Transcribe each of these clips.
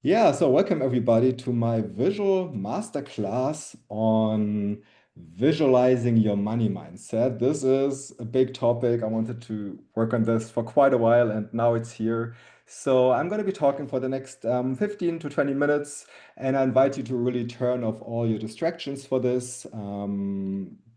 Yeah, so welcome everybody to my visual masterclass on visualizing your money mindset. This is a big topic. I wanted to work on this for quite a while and now it's here. So I'm going to be talking for the next 15 to 20 minutes and I invite you to really turn off all your distractions for this.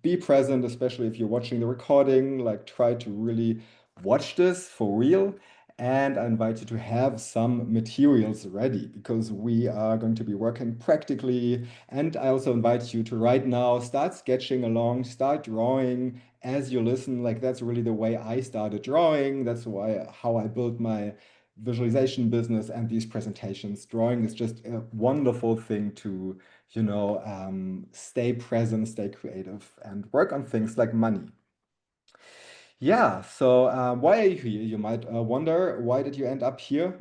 Be present, especially if you're watching the recording, like try to really watch this for real. And I invite you to have some materials ready because we are going to be working practically. And I also invite you to right now start sketching along, start drawing as you listen. Like that's really the way I started drawing. That's why how I built my visualization business and these presentations. Drawing is just a wonderful thing to, stay present, stay creative, and work on things like money. Yeah, so why are you here? You might wonder, why did you end up here?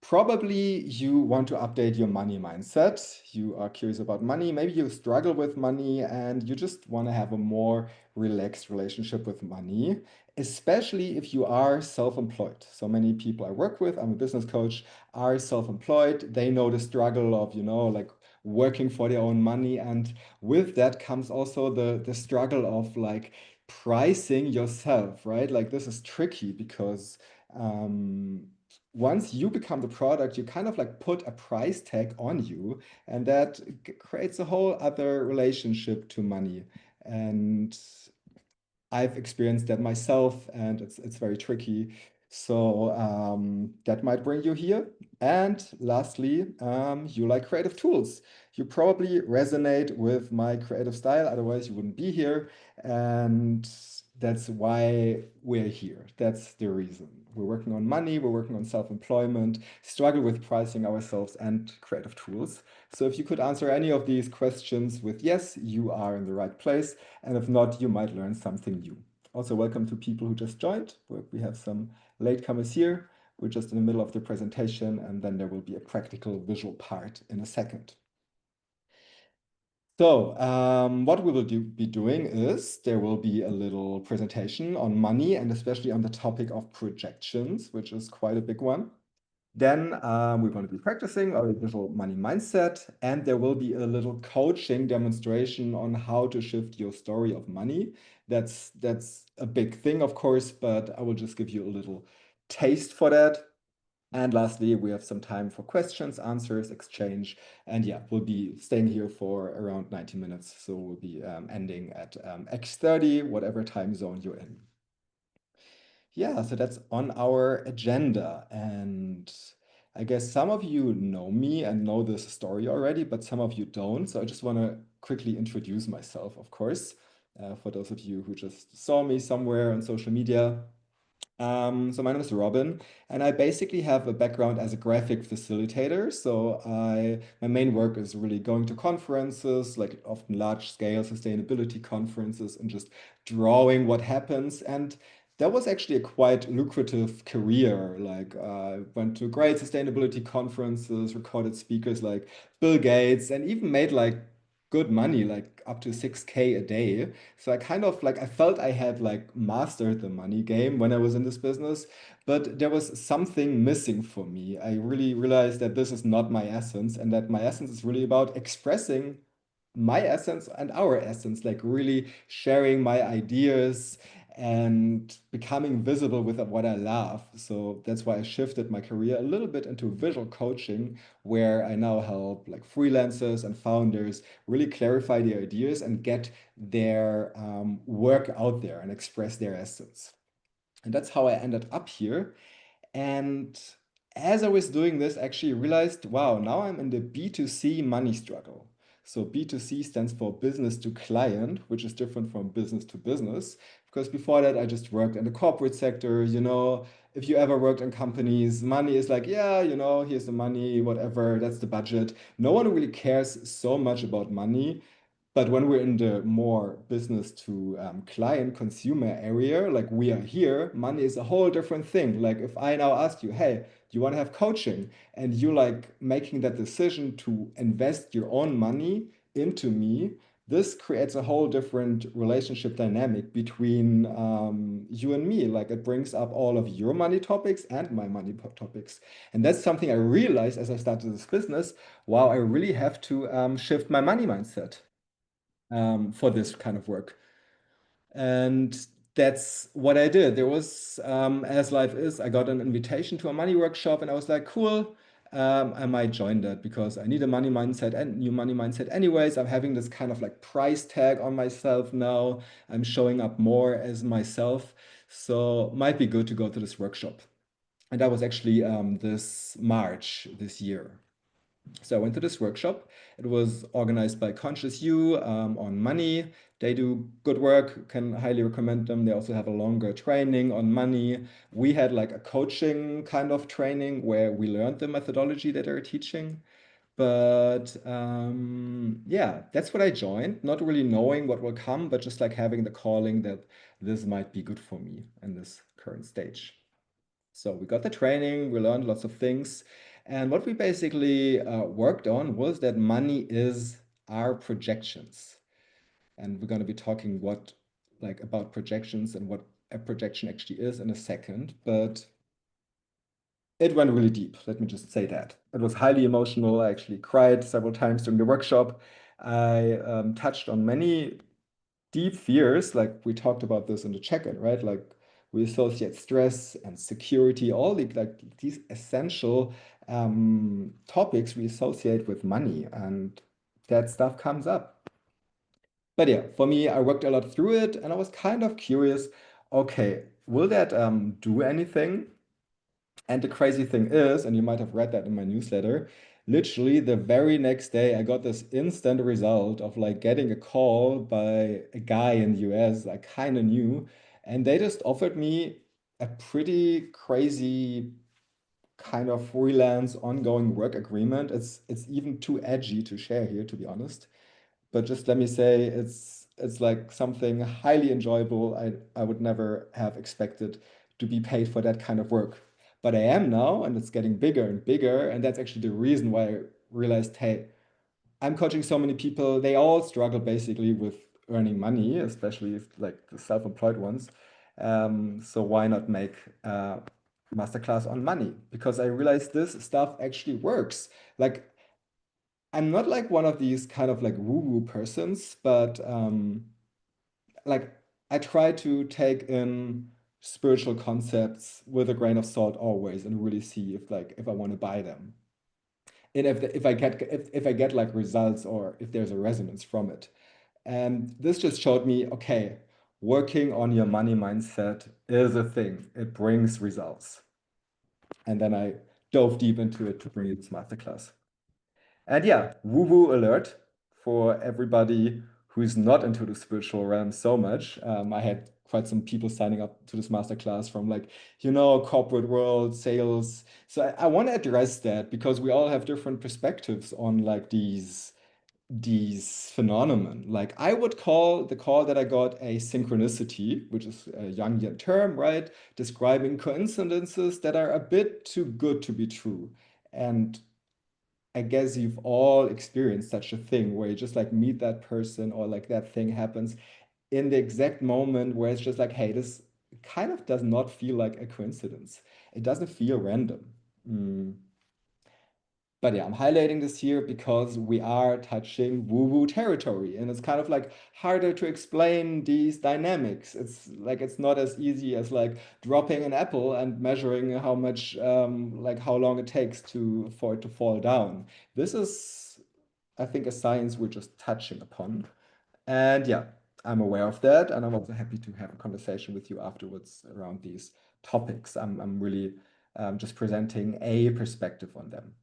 Probably you want to update your money mindset. You are curious about money. Maybe you struggle with money and you just want to have a more relaxed relationship with money, especially if you are self-employed. So many people I work with, I'm a business coach, are self-employed. They know the struggle of, like working for their own money. And with that comes also the struggle of like pricing yourself, right? Like this is tricky because um, once you become the product, you kind of like put a price tag on you, and that creates a whole other relationship to money. And I've experienced that myself, and it's very tricky. So that might bring you here. And lastly, you like creative tools. You probably resonate with my creative style, otherwise you wouldn't be here. And that's why we're here. That's the reason. We're working on money, we're working on self-employment, struggle with pricing ourselves and creative tools. So if you could answer any of these questions with yes, you are in the right place. And if not, you might learn something new. Also, welcome to people who just joined. We have some latecomers here. We're just in the middle of the presentation, and then there will be a practical visual part in a second. So, what we will be doing is there will be a little presentation on money and especially on the topic of projections, which is quite a big one. Then we're going to be practicing our visual money mindset, and there will be a little coaching demonstration on how to shift your story of money. That's a big thing, of course, but I will just give you a little taste for that. And lastly, we have some time for questions, answers, exchange. And yeah, we'll be staying here for around 90 minutes. So we'll be ending at X30, whatever time zone you're in. Yeah, so that's on our agenda. And I guess some of you know me and know this story already, but some of you don't. So I just want to quickly introduce myself, of course, for those of you who just saw me somewhere on social media. So my name is Robin, and I basically have a background as a graphic facilitator. So my main work is really going to conferences, like often large scale sustainability conferences, and just drawing what happens. And that was actually a quite lucrative career. Like I went to great sustainability conferences, recorded speakers like Bill Gates, and even made like good money, like up to 6K a day. So I kind of like I felt I had like mastered the money game when I was in this business, but there was something missing for me. I really realized that this is not my essence and that my essence is really about expressing my essence and our essence, like really sharing my ideas and becoming visible with what I love. So that's why I shifted my career a little bit into visual coaching, where I now help like freelancers and founders really clarify their ideas and get their work out there and express their essence. And that's how I ended up here. And as I was doing this, I actually realized, wow, now I'm in the B2C money struggle. So B2C stands for business to client, which is different from business to business. Because before that, I just worked in the corporate sector. If you ever worked in companies, money is like, yeah, here's the money, whatever, that's the budget. No one really cares so much about money. But when we're in the more business to client consumer area, like we are here, money is a whole different thing. Like if I now ask you, hey, do you want to have coaching? And you like making that decision to invest your own money into me, this creates a whole different relationship dynamic between you and me. Like it brings up all of your money topics and my money topics. And that's something I realized as I started this business. Wow, I really have to shift my money mindset for this kind of work. And that's what I did. There was, as life is, I got an invitation to a money workshop and I was like, cool, I might join that because I need a money mindset and new money mindset. Anyways, I'm having this kind of like price tag on myself now. I'm showing up more as myself. So might be good to go to this workshop. And that was actually this March this year. So I went to this workshop. It was organized by Conscious You on money. They do good work, can highly recommend them. They also have a longer training on money. We had like a coaching kind of training where we learned the methodology that they're teaching. But yeah, that's what I joined, not really knowing what will come, but just like having the calling that this might be good for me in this current stage. So we got the training, we learned lots of things. And what we basically worked on was that money is our projections. And we're going to be talking like about projections and what a projection actually is in a second. But it went really deep. Let me just say that. It was highly emotional. I actually cried several times during the workshop. I touched on many deep fears, like we talked about this in the check-in, right? Like we associate stress and security, all like these essential topics we associate with money, and that stuff comes up. But yeah, for me, I worked a lot through it, and I was kind of curious. Okay, will that do anything? And the crazy thing is, and you might have read that in my newsletter, literally the very next day, I got this instant result of like getting a call by a guy in the US I kind of knew, and they just offered me a pretty crazy kind of freelance ongoing work agreement. It's even too edgy to share here, to be honest. But just let me say it's like something highly enjoyable. I would never have expected to be paid for that kind of work. But I am now, and it's getting bigger and bigger. And that's actually the reason why I realized, hey, I'm coaching so many people. They all struggle basically with earning money, especially if, like the self-employed ones. So why not make a masterclass on money? Because I realized this stuff actually works. Like I'm not like one of these kind of like woo-woo persons, but like I try to take in spiritual concepts with a grain of salt always and really see if I want to buy them. And if I get like results or if there's a resonance from it. And this just showed me, okay, working on your money mindset is a thing. It brings results. And then I dove deep into it to bring you this masterclass. And yeah, woo-woo alert for everybody who's not into the spiritual realm so much. I had quite some people signing up to this masterclass from like, corporate world, sales. So I want to address that because we all have different perspectives on like these phenomenon. Like I would call the call that I got a synchronicity, which is a Jungian term, right? Describing coincidences that are a bit too good to be true. And I guess you've all experienced such a thing where you just like meet that person or like that thing happens in the exact moment where it's just like, hey, this kind of does not feel like a coincidence. It doesn't feel random. Mm. But yeah, I'm highlighting this here because we are touching woo-woo territory, and it's kind of like harder to explain these dynamics. It's like it's not as easy as like dropping an apple and measuring how much, like how long it takes for it to fall down. This is, I think, a science we're just touching upon. And yeah, I'm aware of that, and I'm also happy to have a conversation with you afterwards around these topics. I'm really just presenting a perspective on them.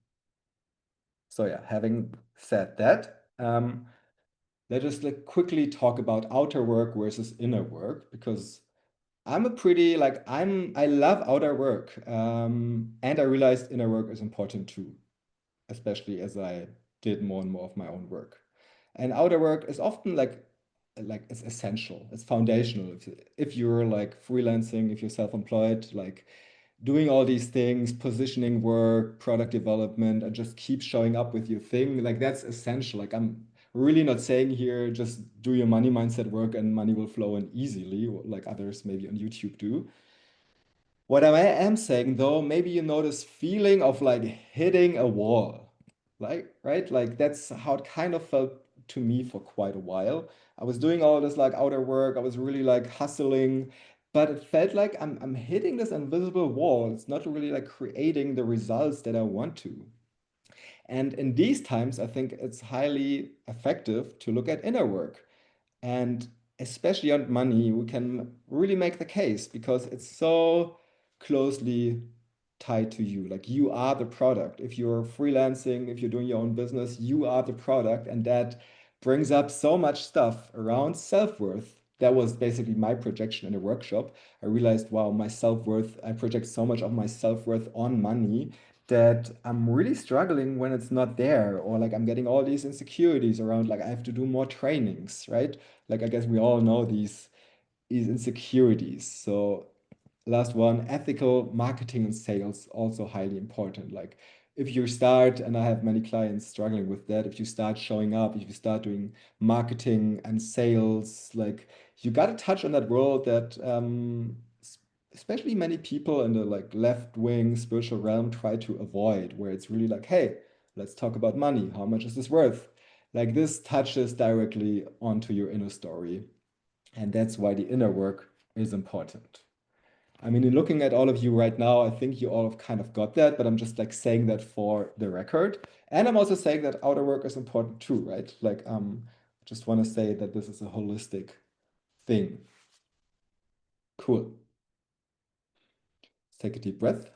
So yeah, having said that, let us like quickly talk about outer work versus inner work because I'm a pretty like I love outer work, and I realized inner work is important too, especially as I did more and more of my own work. And outer work is often like it's essential, it's foundational. If you're like freelancing, if you're self-employed, like doing all these things, positioning work, product development, and just keep showing up with your thing, like that's essential. Like really not saying here just do your money mindset work and money will flow in easily, like others maybe on YouTube do. What I am saying though, maybe you know this feeling of like hitting a wall, like, right? Like that's how it kind of felt to me for quite a while. I was doing all this like outer work, I was really like hustling, but it felt like I'm hitting this invisible wall. It's not really like creating the results that I want to. And in these times, I think it's highly effective to look at inner work. And especially on money, we can really make the case because it's so closely tied to you. Like you are the product. If you're freelancing, if you're doing your own business, you are the product. And that brings up so much stuff around self-worth. That was basically my projection in a workshop. I realized, wow, my self-worth, I project so much of my self-worth on money that I'm really struggling when it's not there, or like I'm getting all these insecurities around like I have to do more trainings, right? Like I guess we all know these insecurities. So last one, ethical marketing and sales, also highly important. Like if you start, and I have many clients struggling with that, if you start showing up, if you start doing marketing and sales, like you got to touch on that world that especially many people in the like left wing spiritual realm try to avoid, where it's really like, hey, let's talk about money. How much is this worth? Like this touches directly onto your inner story. And that's why the inner work is important. I mean, in looking at all of you right now, I think you all have kind of got that, but I'm just like saying that for the record. And I'm also saying that outer work is important too, right? Like, just want to say that this is a holistic thing. Cool. Let's take a deep breath.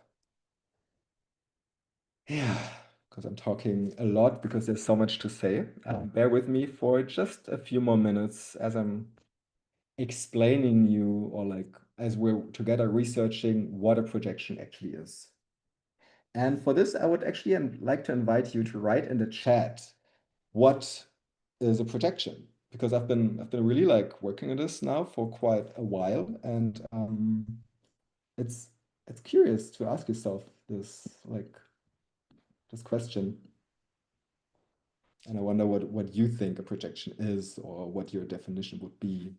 Yeah, because I'm talking a lot because there's so much to say. Bear with me for just a few more minutes as I'm explaining you, or like as we're together researching what a projection actually is. And for this, I would actually like to invite you to write in the chat what is a projection, because I've been really like working on this now for quite a while, and it's it's curious to ask yourself this question, and I wonder what you think a projection is or what your definition would be.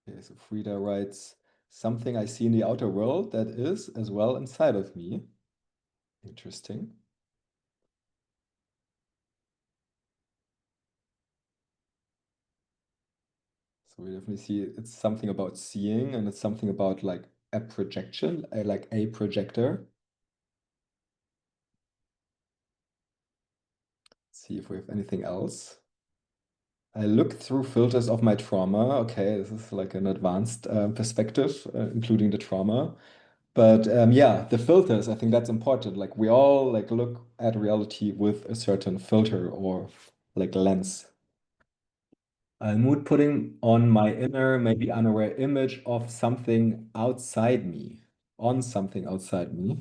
Okay, so Frida writes, something I see in the outer world that is as well inside of me. Interesting. So we definitely see it's something about seeing, and it's something about like a projection, like a projector. See if we have anything else. I look through filters of my trauma. Okay, this is like an advanced perspective, including the trauma. But yeah, the filters, I think that's important. Like we all like look at reality with a certain filter or like lens. Mood putting on my inner, maybe unaware image of something outside me, on something outside me.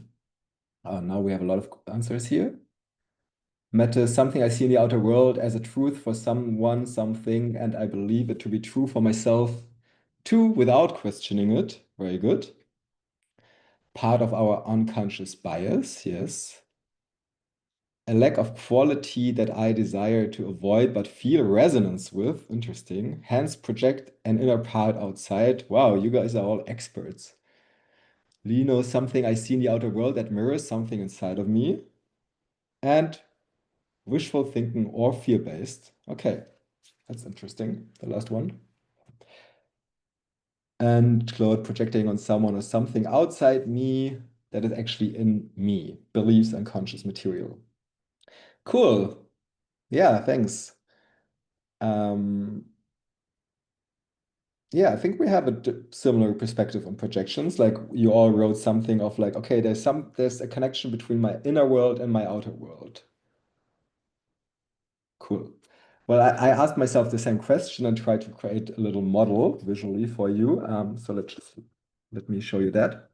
Now we have a lot of answers here. Matter something I see in the outer world as a truth for someone, something, and I believe it to be true for myself too, without questioning it. Very good. Part of our unconscious bias, yes. A lack of quality that I desire to avoid but feel resonance with. Interesting. Hence, project an inner part outside. Wow, you guys are all experts. Lino, something I see in the outer world that mirrors something inside of me. And wishful thinking or fear-based. Okay, that's interesting. The last one. And Claude projecting on someone or something outside me that is actually in me. Beliefs and conscious material. Cool. Yeah, thanks. Um, yeah, I think we have a similar perspective on projections. Like you all wrote something of like, okay, there's a connection between my inner world and my outer world. Cool. Well, I asked myself the same question and tried to create a little model visually for you. So let me show you that.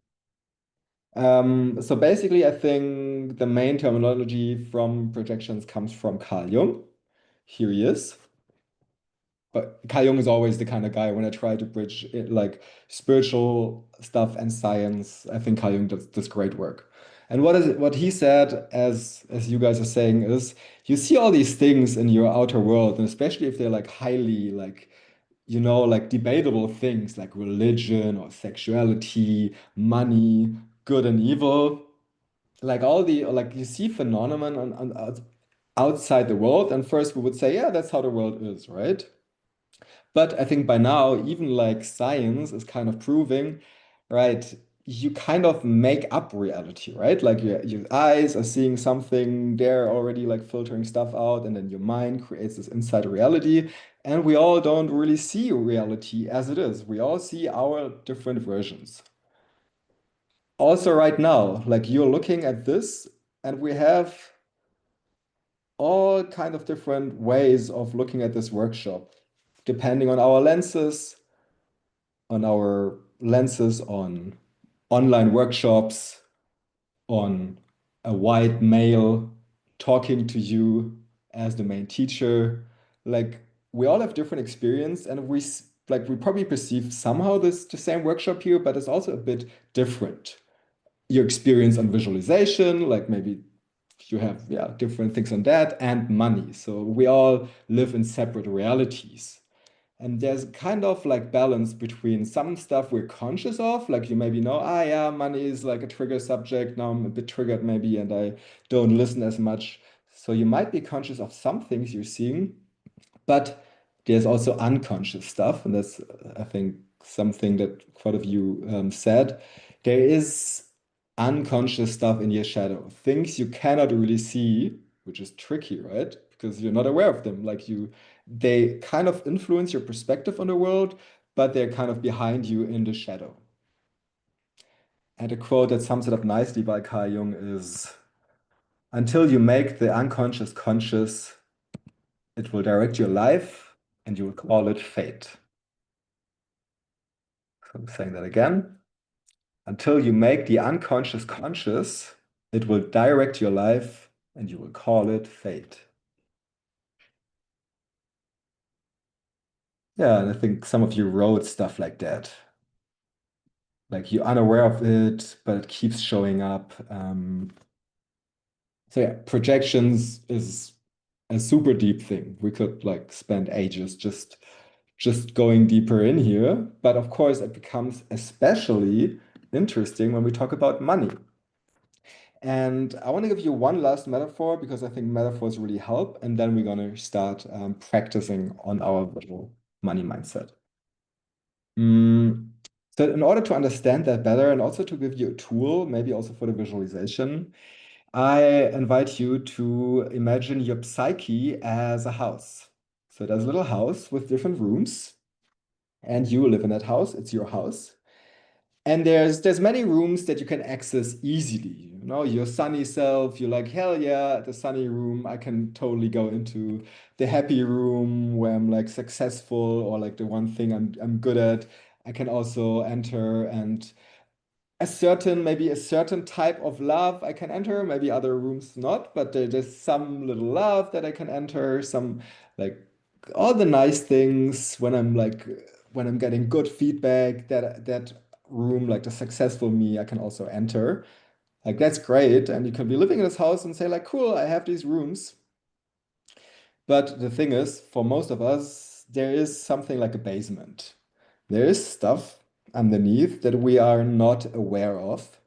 So basically, I think the main terminology from projections comes from Carl Jung. here he is. But Carl Jung is always the kind of guy when I try to bridge it, like spiritual stuff and science. I think Carl Jung does great work. And what he said, as you guys are saying, is you see all these things in your outer world, and especially if they're like highly like like debatable things like religion or sexuality, money, good and evil, like all the like you see phenomenon outside the world, and first we would say, yeah, that's how the world is, right? But I think by now, even like science is kind of proving, right? You kind of make up reality, right? Like your eyes are seeing something, they're already like filtering stuff out, and then your mind creates this inside reality. And we all don't really see reality as it is. We all see our different versions. Also, right now, like you're looking at this, and we have all kind of different ways of looking at this workshop, depending on our lenses on online workshops, on a white male talking to you as the main teacher. Like we all have different experience, and we probably perceive somehow this the same workshop here, but it's also a bit different. Your experience on visualization, like maybe you have different things on that, and money. So we all live in separate realities. And there's kind of like balance between some stuff we're conscious of, like you maybe know, yeah, money is like a trigger subject. Now I'm a bit triggered maybe, and I don't listen as much. So you might be conscious of some things you're seeing, but there's also unconscious stuff. And that's, I think, something that quite a few said. There is unconscious stuff in your shadow, things you cannot really see, which is tricky, right? Because you're not aware of them. They kind of influence your perspective on the world, but they're kind of behind you in the shadow. And a quote that sums it up nicely by Carl Jung is, until you make the unconscious conscious, it will direct your life and you will call it fate. So I'm saying that again. Until you make the unconscious conscious, it will direct your life and you will call it fate. Yeah, and I think some of you wrote stuff like that. Like you're unaware of it, but it keeps showing up. So yeah, projections is a super deep thing. We could like spend ages just going deeper in here. But of course, it becomes especially interesting when we talk about money. And I want to give you one last metaphor because I think metaphors really help. And then we're going to start practicing on our little money mindset. Mm, So in order to understand that better and also to give you a tool, maybe also for the visualization, I invite you to imagine your psyche as a house. So there's a little house with different rooms, and you live in that house. It's your house. And there's many rooms that you can access easily. You know, your sunny self, you're like, hell yeah, the sunny room. I can totally go into the happy room where I'm like successful or like the one thing I'm good at. I can also enter and maybe a certain type of love I can enter, maybe other rooms not, but there's some little love that I can enter, some like all the nice things when I'm getting good feedback, that room, like the successful me, I can also enter. Like that's great. And you can be living in this house and say, like, cool, I have these rooms. But the thing is, for most of us, there is something like a basement. There is stuff underneath that we are not aware of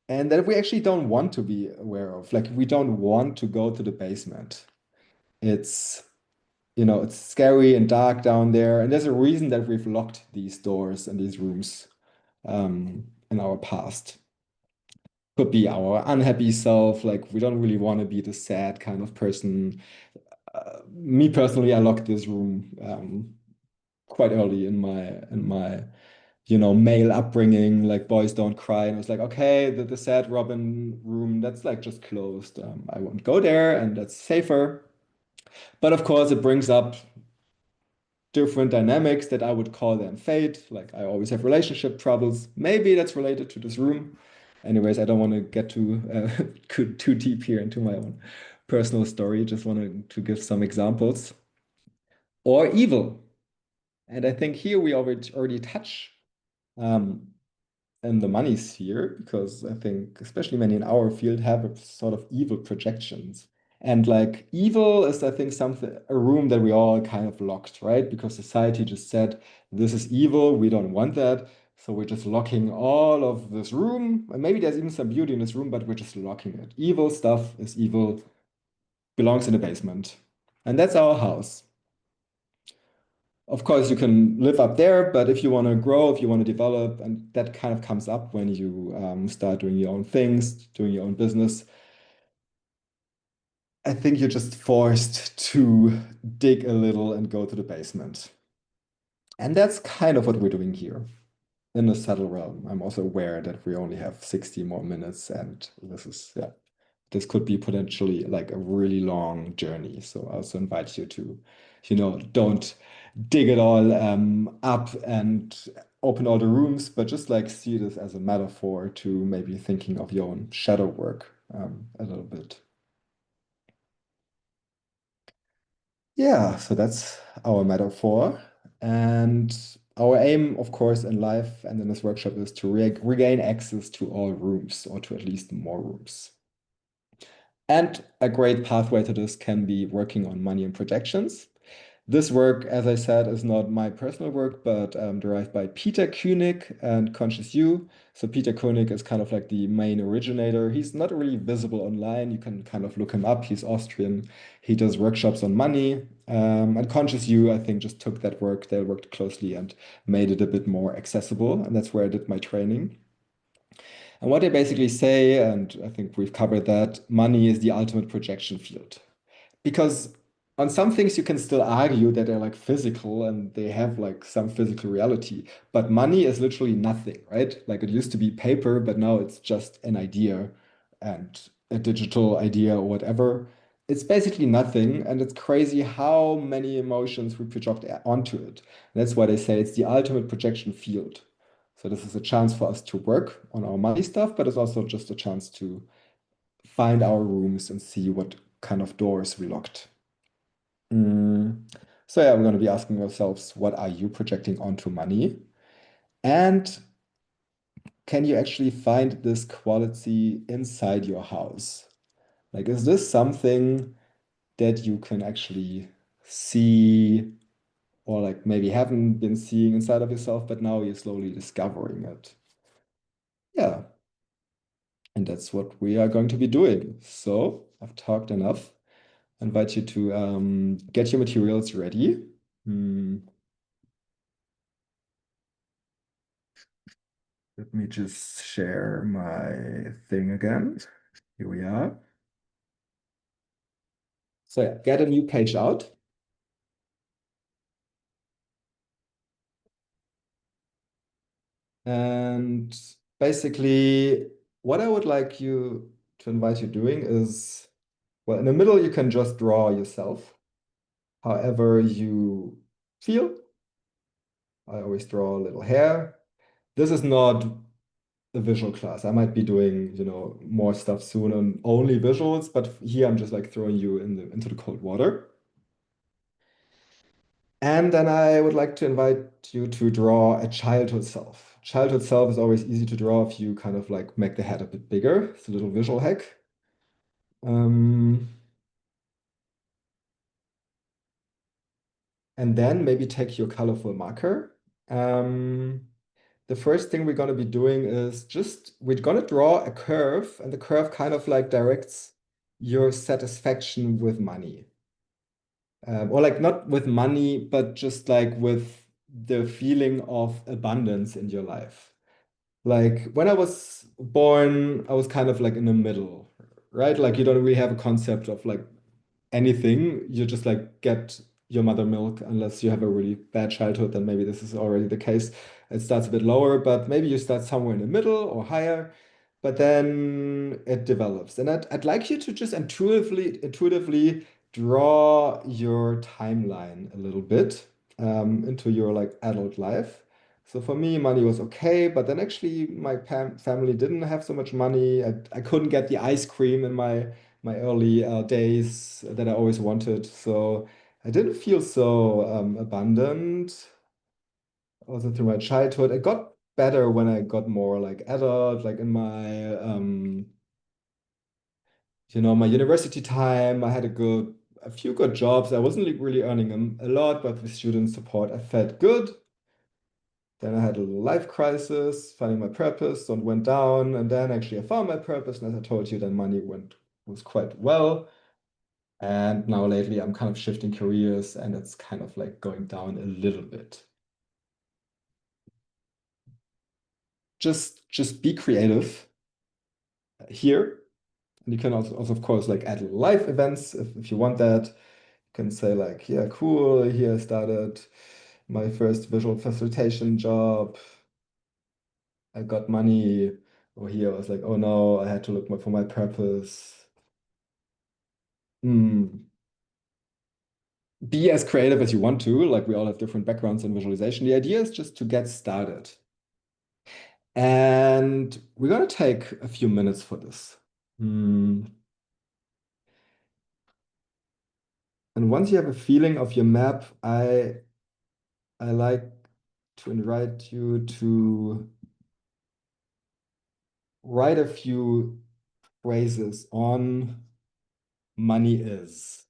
and that we actually don't want to be aware of. Like we don't want to go to the basement. It's, it's scary and dark down there. And there's a reason that we've locked these doors and these rooms in our past. Could be our unhappy self. Like we don't really want to be the sad kind of person. Me personally, I locked this room quite early in my male upbringing, like boys don't cry. And I was like, okay, the sad Robin room, that's like just closed. I won't go there and that's safer. But of course, it brings up different dynamics that I would call them fate. Like I always have relationship troubles. Maybe that's related to this room. Anyways, I don't want to get too too deep here into my own personal story, just wanted to give some examples. Or evil. And I think here we already touch um, in the money sphere, because I think especially many in our field have a sort of evil projections. And like evil is, I think, something a room that we all kind of locked, right? Because society just said this is evil, we don't want that. So we're just locking all of this room. And maybe there's even some beauty in this room, but we're just locking it. Evil stuff is evil, belongs in the basement. And that's our house. Of course, you can live up there, but if you want to grow, if you want to develop, and that kind of comes up when you start doing your own things, doing your own business, I think you're just forced to dig a little and go to the basement. And that's kind of what we're doing here in the subtle realm. I'm also aware that we only have 60 more minutes, and yeah, this could be potentially like a really long journey. So I also invite you to, don't dig it all up and open all the rooms, but just like see this as a metaphor to maybe thinking of your own shadow work a little bit. Yeah, so that's our metaphor. And our aim, of course, in life and in this workshop is to regain access to all rooms, or to at least more rooms. And a great pathway to this can be working on money and projections. This work, as I said, is not my personal work, but derived by Peter Koenig and Conscious You. So Peter Koenig is kind of like the main originator. He's not really visible online. You can kind of look him up. He's Austrian. He does workshops on money. And Conscious You, I think, just took that work. They worked closely and made it a bit more accessible. And that's where I did my training. And what they basically say, and I think we've covered that, money is the ultimate projection field. Because on some things you can still argue that they're like physical and they have like some physical reality, but money is literally nothing, right? Like it used to be paper, but now it's just an idea and a digital idea or whatever. It's basically nothing, and it's crazy how many emotions we project onto it. And that's why they say it's the ultimate projection field. So this is a chance for us to work on our money stuff, but it's also just a chance to find our rooms and see what kind of doors we locked. Mm. So yeah, we're going to be asking ourselves, what are you projecting onto money? And can you actually find this quality inside your house? Like, is this something that you can actually see, or like maybe haven't been seeing inside of yourself, but now you're slowly discovering it? Yeah, and that's what we are going to be doing. So I've talked enough. I invite you to get your materials ready. Hmm. Let me just share my thing again. Here we are. So yeah, get a new page out. And basically, what I would like you to invite you doing is, well, in the middle, you can just draw yourself, however you feel. I always draw a little hair. This is not a visual class. I might be doing, more stuff soon on only visuals, but here I'm just like throwing you into the cold water. And then I would like to invite you to draw a childhood self. Childhood self is always easy to draw if you kind of like make the head a bit bigger. It's a little visual hack. Um, and then maybe take your colorful marker. Um, the first thing we're going to be doing is we're going to draw a curve, and the curve kind of like directs your satisfaction with money. Or like not with money, but just like with the feeling of abundance in your life. Like when I was born, I was kind of like in the middle, right? Like you don't really have a concept of like anything. You just like get your mother milk unless you have a really bad childhood, then maybe this is already the case. It starts a bit lower, but maybe you start somewhere in the middle or higher, but then it develops. And I'd like you to just intuitively draw your timeline a little bit into your like adult life. So for me, money was okay, but then actually my family didn't have so much money. I couldn't get the ice cream in my my early days that I always wanted. So I didn't feel so abundant also through my childhood. It got better when I got more like adult, like in my my university time. I had a few good jobs. I wasn't really earning a lot, but with student support, I felt good. Then I had a little life crisis, finding my purpose, and went down. And then actually I found my purpose. And as I told you, then money was quite well. And now lately I'm kind of shifting careers and it's kind of like going down a little bit. Just be creative here. And you can also of course like add live events if you want that. You can say like, yeah, cool, here I started my first visual facilitation job. I got money. Or here I was like, oh no, I had to look for my purpose. Hmm. Be as creative as you want to. Like we all have different backgrounds in visualization. The idea is just to get started. And we're going to take a few minutes for this. Hmm. And once you have a feeling of your map, I like to invite you to write a few phrases on money is.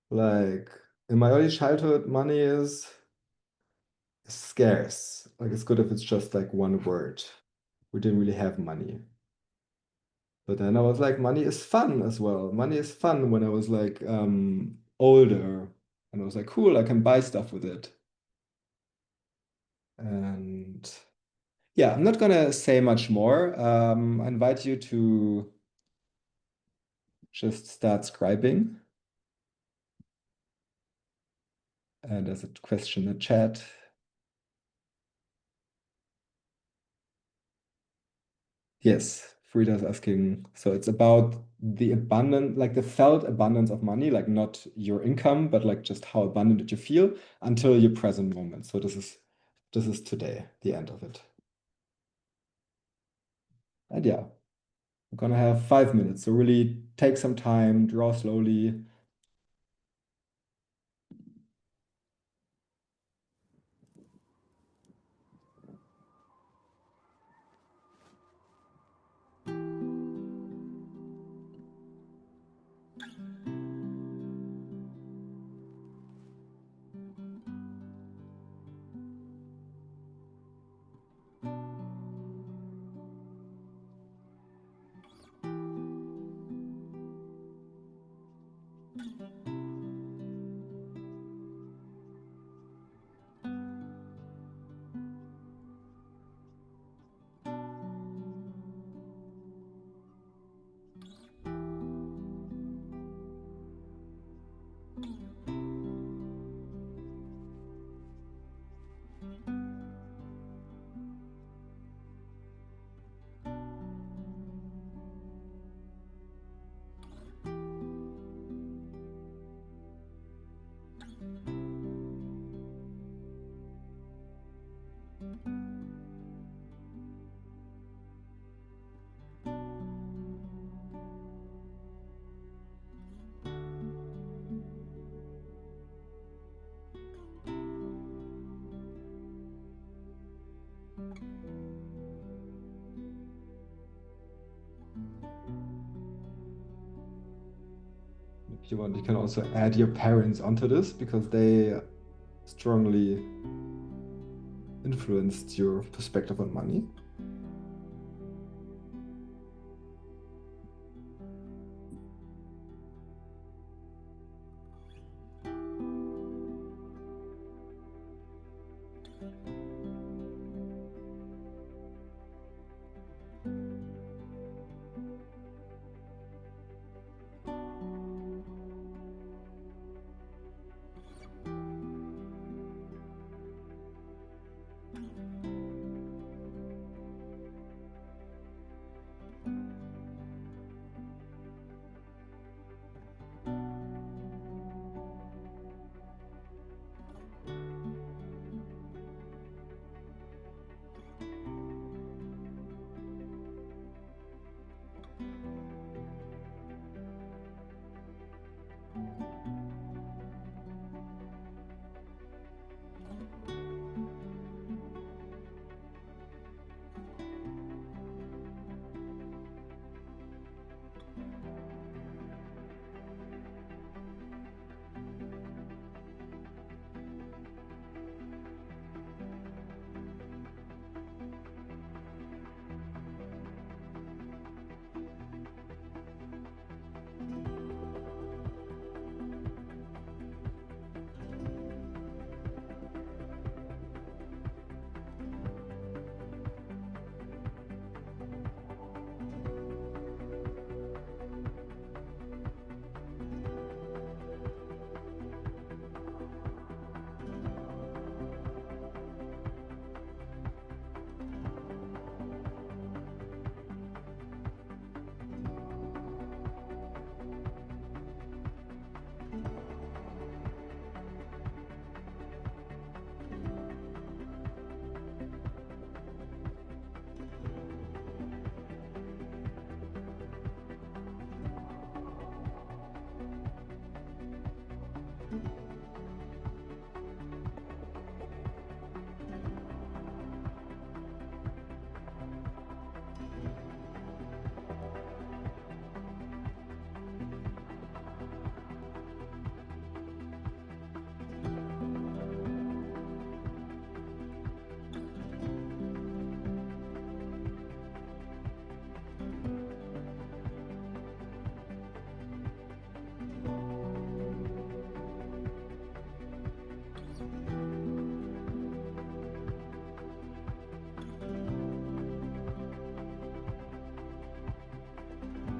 Like in my early childhood, money is scarce. Like it's good if it's just like one word. We didn't really have money. But then I was like, money is fun as well. Money is fun when I was like older. And I was like, cool, I can buy stuff with it. And yeah, I'm not gonna say much more. I invite you to just start scribing. And there's a question in the chat. Yes, Frida's asking. So it's about the abundant, like the felt abundance of money, like not your income, but like just how abundant did you feel until your present moment. So this is today, the end of it. And yeah, we're gonna have 5 minutes. So really take some time, draw slowly. If you want, you can also add your parents onto this because they strongly influenced your perspective on money.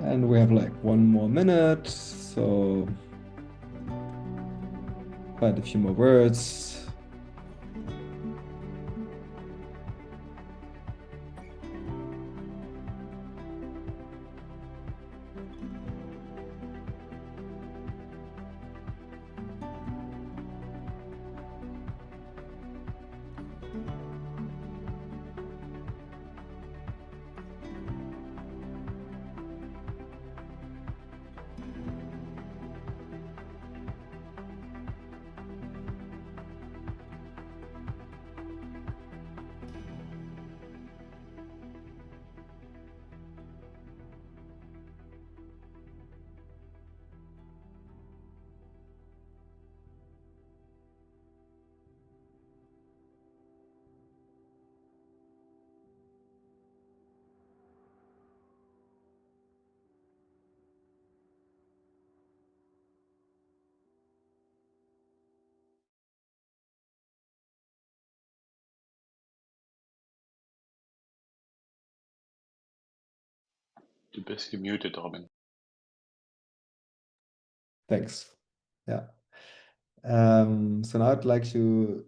And we have like 1 more minute, so find a few more words. Du bist gemutet, Robin. Thanks. Yeah. So now I'd like to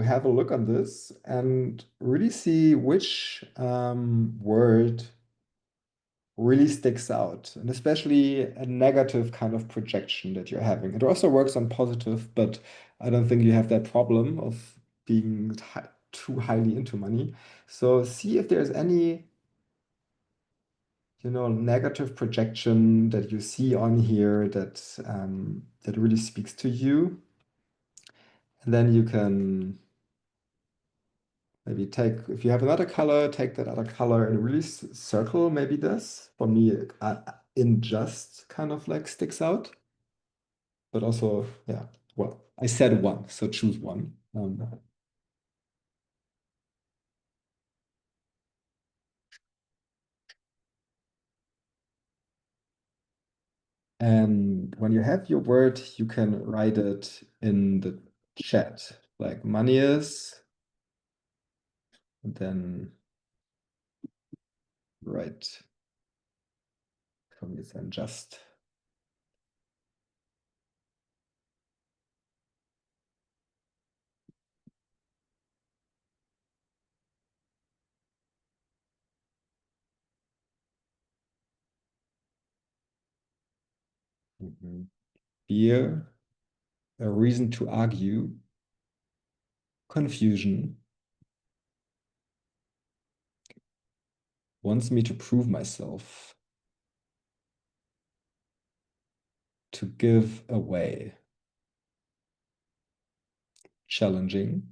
have a look on this and really see which word really sticks out, and especially a negative kind of projection that you're having. It also works on positive, but I don't think you have that problem of being too highly into money. So see if there's any, negative projection that you see on here that really speaks to you. And then you can maybe if you have another color, take that other color and really circle maybe this. For me, in just kind of like sticks out. But also, yeah, well, I said one, so choose one. And when you have your word, you can write it in the chat, like money is, and then write for me, then just. Fear, a reason to argue, confusion, wants me to prove myself, to give away, challenging,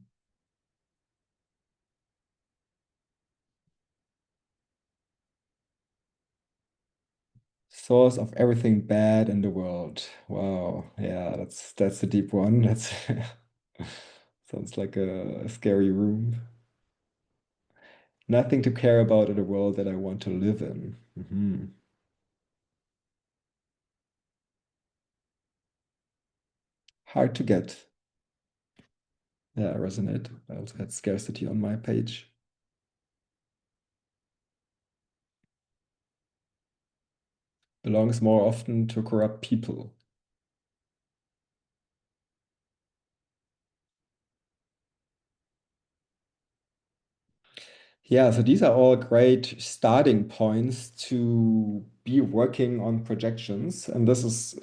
source of everything bad in the world. Wow, yeah, that's a deep one. That's sounds like a scary room. Nothing to care about in the world that I want to live in. Hard to get. Yeah, I resonate. I also had scarcity on my page. Belongs more often to corrupt people. Yeah, so these are all great starting points to be working on projections. And it's,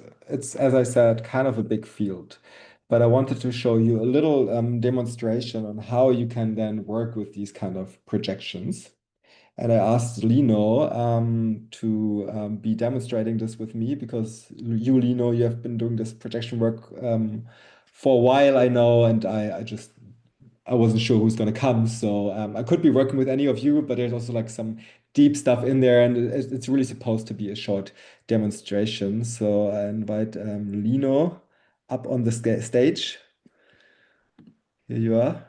as I said, kind of a big field. But I wanted to show you a little demonstration on how you can then work with these kind of projections. And I asked Lino to be demonstrating this with me because you, Lino, you have been doing this projection work for a while, I know, and I wasn't sure who's gonna come. So I could be working with any of you, but there's also like some deep stuff in there, and it's really supposed to be a short demonstration. So I invite Lino up on the stage. Here you are,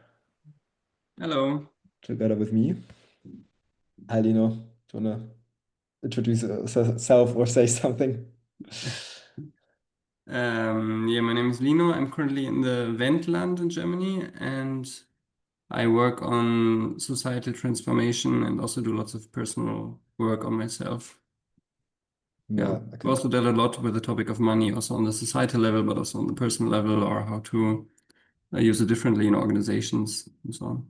Hello. together with me. Hi, Lino. Do you wanna introduce yourself or say something? Yeah, my name is Lino. I'm currently in the Wendland in Germany, and I work on societal transformation and also do lots of personal work on myself. Yeah. I We can. also dealt a lot with the topic of money, also on the societal level, but also on the personal level, or how to use it differently in organizations and so on.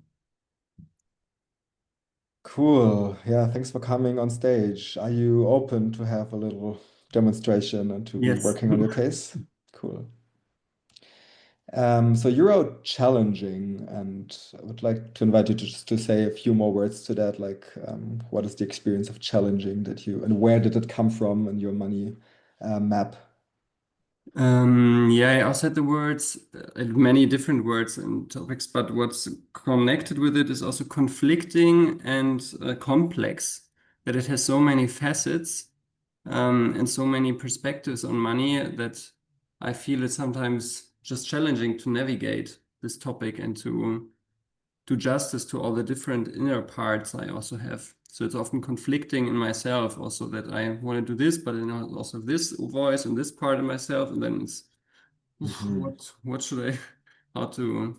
Cool. Yeah, thanks for coming on stage. Are you open to have a little demonstration and to be Yes. working on your case? Cool. So you wrote challenging, and I would like to invite you to just to say a few more words to that. Like, what is the experience of challenging that you, and where did it come from in your money map? Yeah, I also had the words, many different words and topics, but what's connected with it is also conflicting and complex, that it has so many facets and so many perspectives on money that I feel it's sometimes just challenging to navigate this topic and to do justice to all the different inner parts I also have. So it's often conflicting in myself also that I want to do this, but then I also have this voice and this part in myself, and then it's Mhm. what should I how to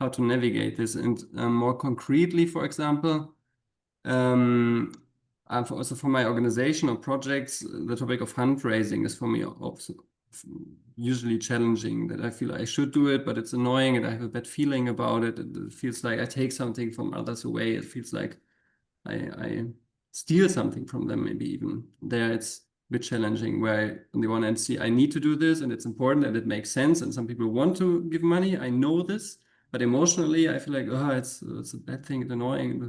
how to navigate this and more concretely, for example, um, also for my organization or projects, the topic of fundraising is for me also usually challenging. That I feel I should do it, but it's annoying, and I have a bad feeling about it. It feels like I take something from others away. It feels like I steal something from them, maybe even. There it's a bit challenging where I, on the one hand, see I need to do this and it's important and it makes sense, and some people want to give money. I know this, but emotionally, I feel like, oh, it's a bad thing, it's annoying.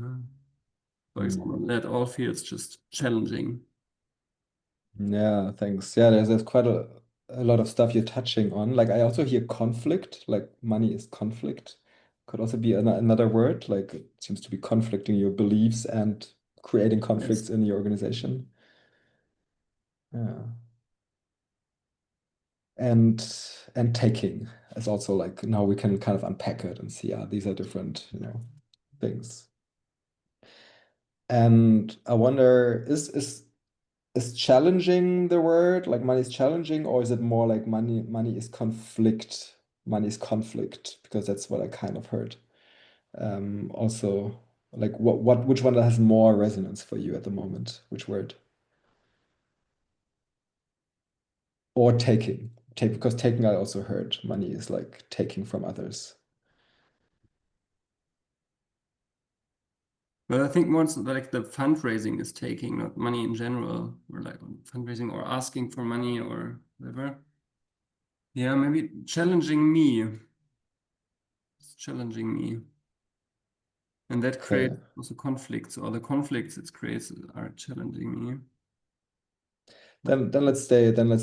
For example, Mm. that all feels just challenging. Yeah, thanks. Yeah, there's quite a lot of stuff you're touching on. Like I also hear conflict, like money is conflict. Could also be another word, like it seems to be conflicting your beliefs and creating Yes. conflicts in your organization. Yeah. And and taking is also like now we can kind of unpack it and see, yeah, these are different, things. And I wonder, is challenging the word? Like money is challenging, or is it more like money is conflict? Money is conflict, because that's what I kind of heard. Also, like which one has more resonance for you at the moment? Which word? Or taking. Take, because taking I also heard money is like taking from others. But I think once like the fundraising is taking, not money in general, or like fundraising or asking for money or whatever. Yeah, maybe challenging me. It's challenging me. And that creates Okay. also conflicts, or the conflicts it creates are challenging me. Then let's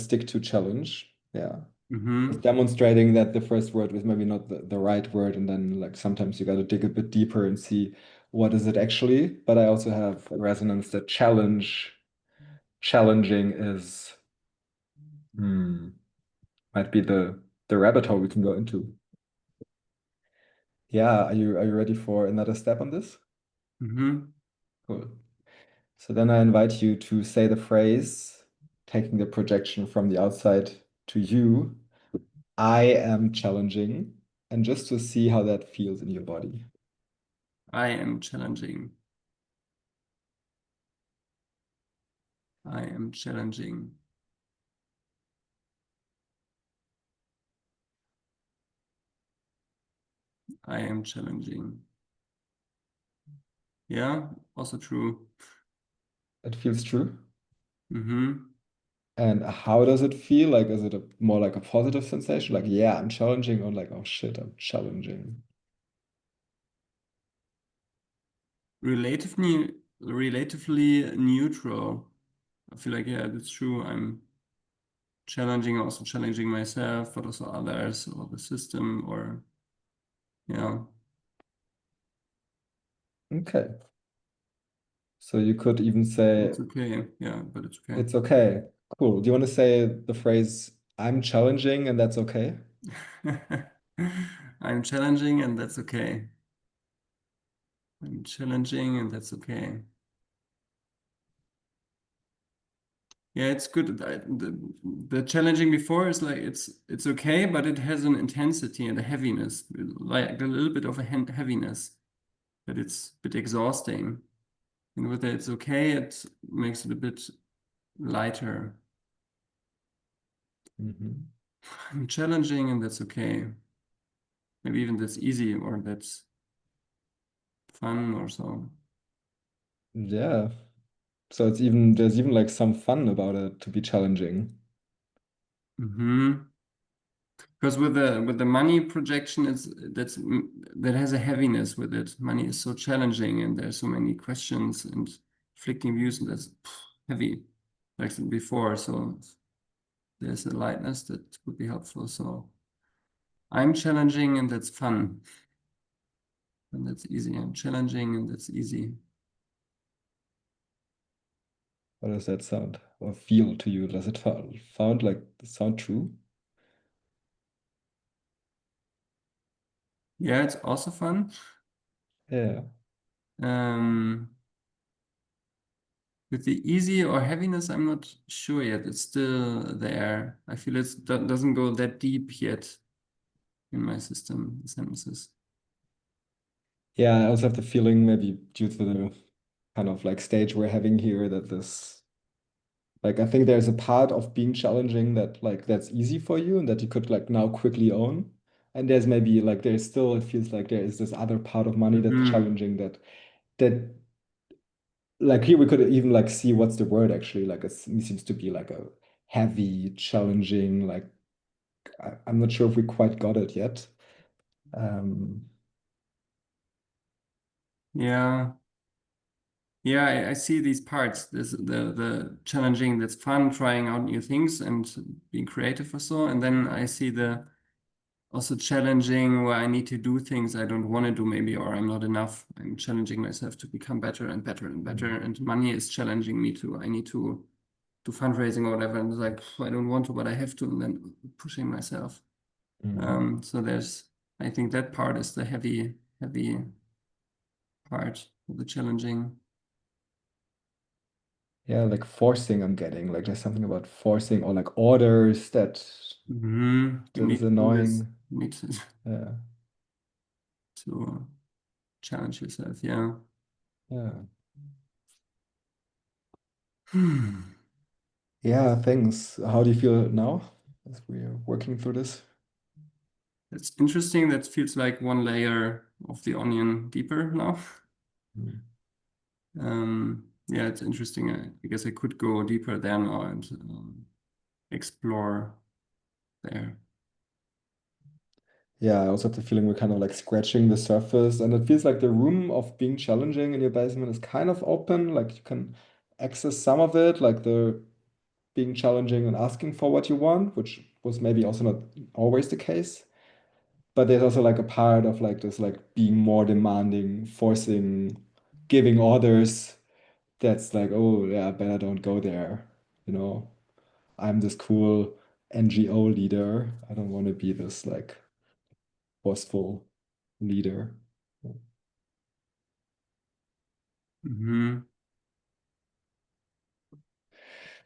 stick to challenge. Yeah. Just Mm-hmm. demonstrating that the first word was maybe not the right word, and then like sometimes you got to dig a bit deeper and see what is it actually. But I also have a resonance that challenging is might be the rabbit hole we can go into. Yeah, are you ready for another step on this? Mm-hmm. Cool. So then I invite you to say the phrase, taking the projection from the outside to you. I am challenging, and just to see how that feels in your body. I am challenging. I am challenging. I am challenging. Yeah, also true. It feels true. Mm-hmm. And how does it feel? Like, is it more like a positive sensation? Like, yeah, I'm challenging, or like, oh shit, I'm challenging. Relatively neutral. I feel like, yeah, that's true. I'm challenging, also challenging myself, but also others or the system, or yeah. Okay. So you could even say, It's okay. Yeah, but it's okay. it's okay. Cool. Do you want to say the phrase, I'm challenging and that's okay? I'm challenging and that's okay. I'm challenging and that's okay. Yeah, it's good. The challenging before is like it's okay, but it has an intensity and a heaviness, like a little bit of a heaviness, that it's a bit exhausting. And with that, it's okay, it makes it a bit lighter. Mhm. I'm challenging, and that's okay. Maybe even that's easy, or that's fun, or so. Yeah. So there's even like some fun about it to be challenging. Because with the money projection, that has a heaviness with it. Money is so challenging, and there's so many questions and conflicting views, and that's heavy, like I said before. So there's a lightness that would be helpful. So I'm challenging, and that's fun, and that's easy. I'm challenging, and that's easy. How does that sound or feel to you? Does it sound true? Yeah, it's also fun. Yeah. With the easy or heaviness, I'm not sure yet. It's still there. I feel it doesn't go that deep yet in my system, the sentences. Yeah, I also have the feeling maybe due to the kind of like stage we're having here that this like I think there's a part of being challenging that like that's easy for you and that you could like now quickly own. And there's maybe like there's still it feels like there is this other part of money that's challenging that like here we could even like see what's the word actually like it seems to be like a heavy challenging like I'm not sure if we quite got it yet. Yeah. Yeah, I see these parts. The challenging, that's fun, trying out new things and being creative or so. And then I see the also challenging where I need to do things I don't want to do maybe, or I'm not enough. I'm challenging myself to become better and better and better. And money is challenging me to, I need to do fundraising or whatever. And it's like, I don't want to, but I have to, and then pushing myself. So I think that part is the heavy part of the challenging. Yeah, like forcing I'm getting like there's something about forcing or like orders that You that need is to do this. annoying. You need Yeah. to challenge yourself. Yeah. Yeah. Hmm. Yeah, thanks. How do you feel now as we're working through this? It's interesting. That feels like one layer of the onion deeper now. Yeah, it's interesting. I guess I could go deeper there now and explore there. Yeah, I also have the feeling we're kind of like scratching the surface, and it feels like the room of being challenging in your basement is kind of open. Like you can access some of it, like the being challenging and asking for what you want, which was maybe also not always the case. But there's also like a part of like this like being more demanding, forcing, giving orders. That's like, oh yeah, better don't go there. You know, I'm this cool NGO leader. I don't want to be this like forceful leader.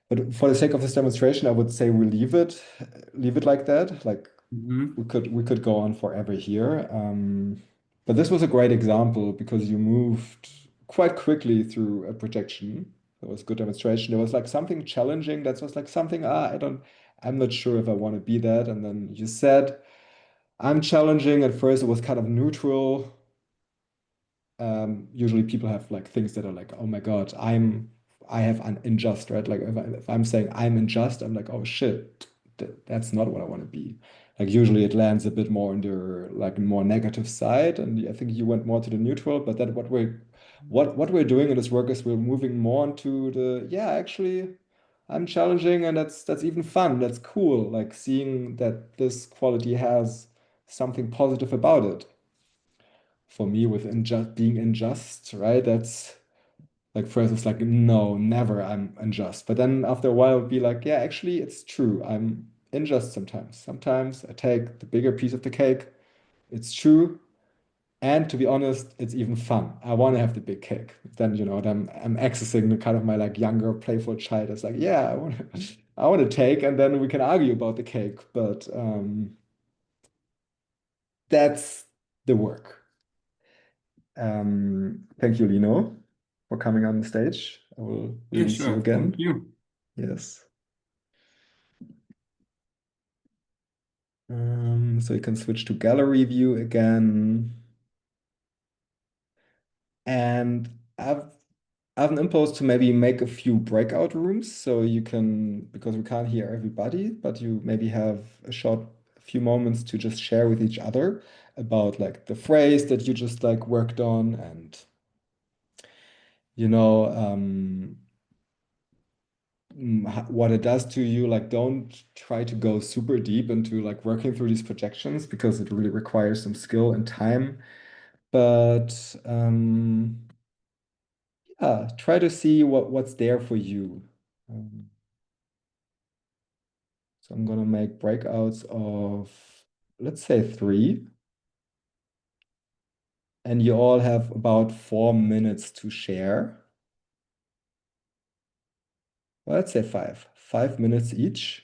But for the sake of this demonstration, I would say we leave it like that. Like we could go on forever here. But this was a great example because you moved quite quickly through a projection. It was a good demonstration. There was like something challenging. That was like something, I'm not sure if I want to be that. And then you said, I'm challenging. At first, it was kind of neutral. Usually people have like things that are like, oh my God, I have an unjust, right? Like if I'm saying I'm unjust, I'm like, oh shit, that's not what I want to be. Like usually it lands a bit more on the like more negative side, and I think you went more to the neutral. But that what we're doing in this work is we're moving more into the yeah, actually, I'm challenging, and that's even fun. That's cool. Like seeing that this quality has something positive about it for me with being unjust, right? That's like first it's like no, never I'm unjust. But then after a while it'd be like, yeah, actually it's true. I'm unjust sometimes. Sometimes I take the bigger piece of the cake. It's true. And to be honest, it's even fun. I want to have the big cake. Then, then I'm accessing the kind of my like younger playful child. It's like, yeah, I want to take, and then we can argue about the cake. But that's the work. Thank you, Lino, for coming on the stage. I will Yeah, release you sure. Thank again. you. Yes. So you can switch to gallery view again. And I have an impulse to maybe make a few breakout rooms so you can, because we can't hear everybody, but you maybe have a few moments to just share with each other about like the phrase that you just like worked on and you know what it does to you. Like don't try to go super deep into like working through these projections because it really requires some skill and time. But yeah, try to see what's there for you. Um, so I'm gonna make breakouts of, let's say 3, and you all have about 4 minutes to share. Well, let's say 5 minutes each.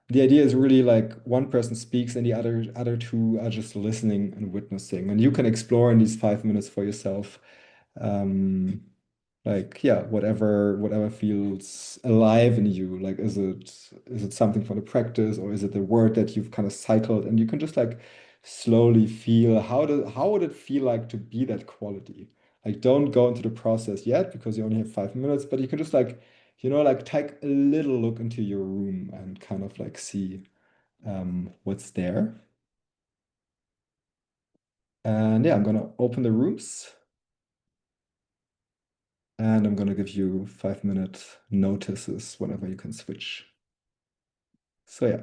The idea is really like one person speaks and the other two are just listening and witnessing, and you can explore in these 5 minutes for yourself. Um, like yeah, whatever feels alive in you. Like is it something from the practice or is it the word that you've kind of cycled, and you can just like slowly feel how would it feel like to be that quality. Like don't go into the process yet because you only have 5 minutes, but you can just like like take a little look into your room and kind of like see what's there. And yeah, I'm gonna open the rooms. And I'm going to give you 5-minute notices whenever you can switch. So yeah,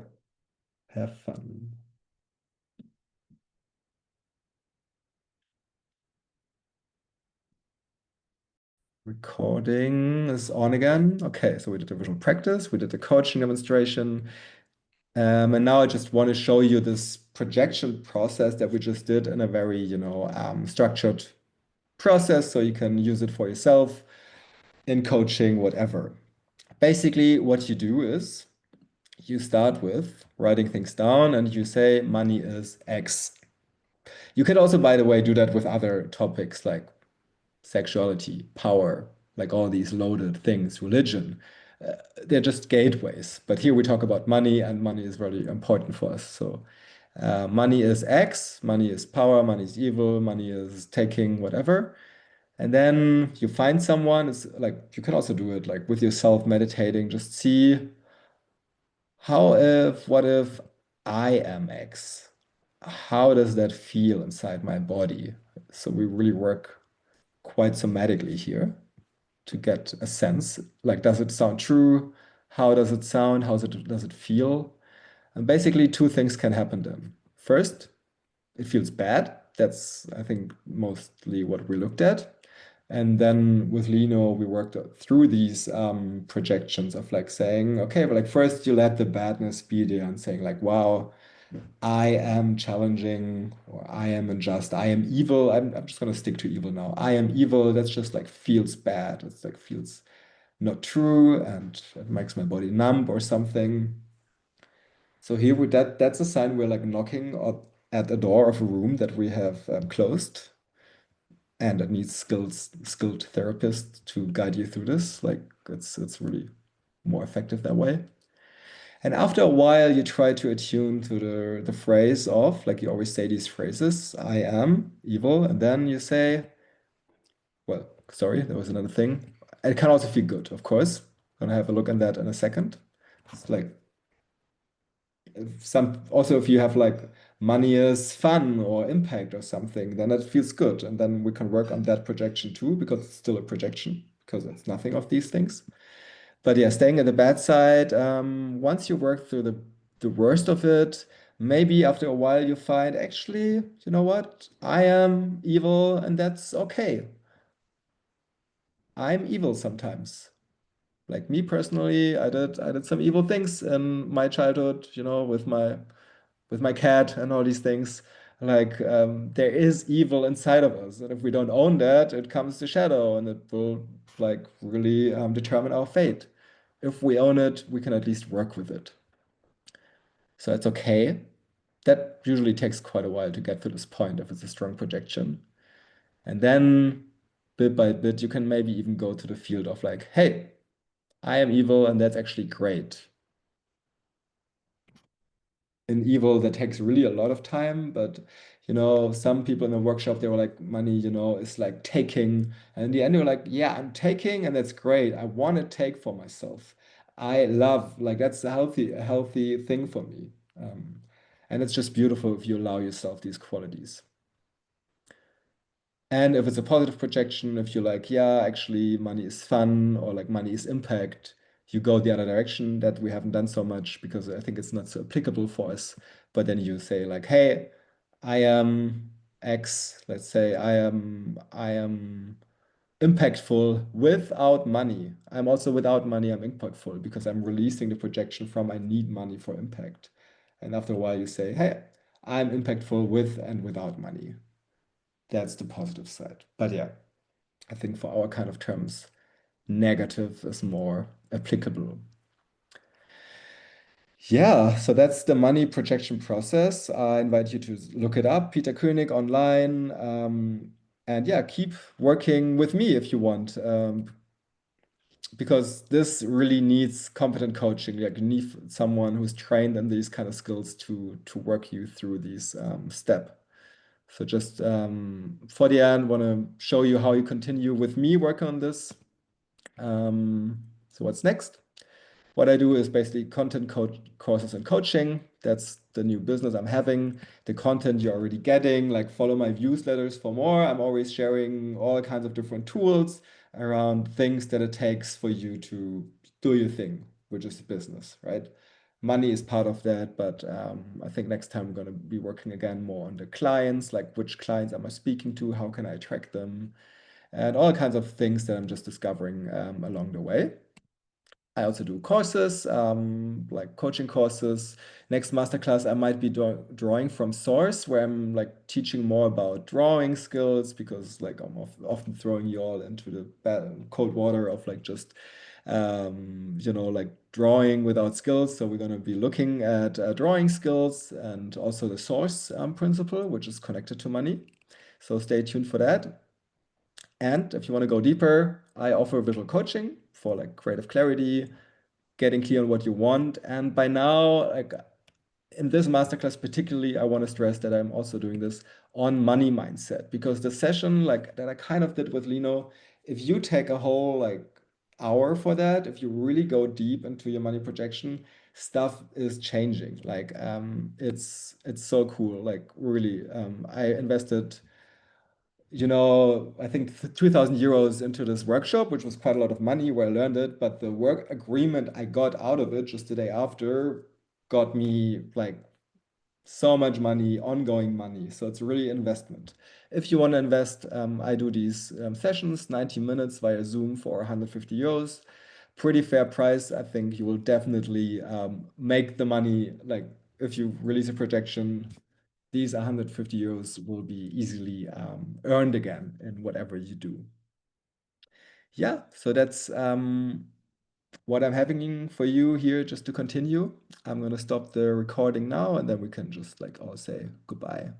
have fun. Recording is on again. Okay, so we did the visual practice, we did the coaching demonstration. And now I just want to show you this projection process that we just did in a very, structured process so you can use it for yourself in coaching, whatever. Basically, what you do is you start with writing things down and you say money is X. You can also, by the way, do that with other topics like sexuality, power, like all these loaded things, religion. They're just gateways. But here we talk about money, and money is really important for us. So money is X, money is power, money is evil, money is taking, whatever. And then you find someone, it's like you can also do it like with yourself meditating, just see what if I am X? How does that feel inside my body? So we really work quite somatically here to get a sense. Like, does it sound true? How does it sound? Does it feel? And basically, two things can happen then. First, it feels bad. That's, I think, mostly what we looked at. And then with Lino, we worked through these projections of like saying, okay, but like first you let the badness be there and saying like, wow, I am challenging, or I am unjust, I am evil. I'm just gonna stick to evil now. I am evil. That's just like feels bad. It's like feels not true, and it makes my body numb or something. So here that's a sign we're like knocking at a door of a room that we have closed, and it needs skilled therapists to guide you through this. Like it's really more effective that way. And after a while, you try to attune to the phrase of, like you always say these phrases, I am evil. And then you say, well, sorry, there was another thing. It can also feel good, of course. Gonna have a look at that in a second. It's like if you have like money is fun or impact or something, then it feels good. And then we can work on that projection too, because it's still a projection, because it's nothing of these things. But yeah, staying at the bad side, once you work through the worst of it, maybe after a while you find actually, you know what? I am evil and that's okay. I'm evil sometimes. Like me personally, I did some evil things in my childhood, with my cat and all these things. Like there is evil inside of us, and if we don't own that, it comes to shadow, and it will like really determine our fate. If we own it, we can at least work with it. So it's okay. That usually takes quite a while to get to this point if it's a strong projection. And then bit by bit, you can maybe even go to the field of like, hey, I am evil, and that's actually great. In evil, that takes really a lot of time, but some people in the workshop, they were like, money, is like taking. And in the end, they were like, yeah, I'm taking, and that's great. I want to take for myself. I love, like, that's a healthy thing for me. And it's just beautiful if you allow yourself these qualities. And if it's a positive projection, if you're like, yeah, actually, money is fun, or like money is impact, you go the other direction, that we haven't done so much because I think it's not so applicable for us. But then you say like, hey, I am X, let's say I am impactful without money. I'm also without money, I'm impactful because I'm releasing the projection from I need money for impact. And after a while you say, hey, I'm impactful with and without money. That's the positive side. But yeah, I think for our kind of terms, negative is more applicable. Yeah, so that's the money projection process. I invite you to look it up, Peter König online. And yeah, keep working with me if you want, because this really needs competent coaching. Like you need someone who's trained in these kind of skills to work you through these steps. So just for the end, want to show you how you continue with me working on this. So what's next? What I do is basically content courses and coaching. That's the new business I'm having. The content you're already getting, like follow my newsletters for more. I'm always sharing all kinds of different tools around things that it takes for you to do your thing, which is business, right? Money is part of that, but I think next time we're going to be working again more on the clients, like which clients am I speaking to, how can I attract them, and all kinds of things that I'm just discovering along the way. I also do courses, like coaching courses. Next masterclass, I might be drawing from source, where I'm like teaching more about drawing skills, because like I'm often throwing you all into the cold water of like just like drawing without skills. So we're going to be looking at drawing skills and also the source principle, which is connected to money. So stay tuned for that. And if you want to go deeper, I offer visual coaching for like creative clarity, getting clear on what you want. And by now, like in this masterclass particularly, I want to stress that I'm also doing this on money mindset, because the session like that I kind of did with Lino, if you take a whole like hour for that, if you really go deep into your money projection, stuff is changing. Like it's so cool. Like really, I invested I think 2,000 euros into this workshop, which was quite a lot of money where I learned it. But the work agreement I got out of it just the day after got me like so much money, ongoing money. So it's really investment. If you want to invest, I do these sessions, 90 minutes via Zoom for 150 euros. Pretty fair price. I think you will definitely make the money. Like if you release a projection, these 150 euros will be easily earned again in whatever you do. Yeah, so that's what I'm having for you here, just to continue. I'm going to stop the recording now, and then we can just like all say goodbye.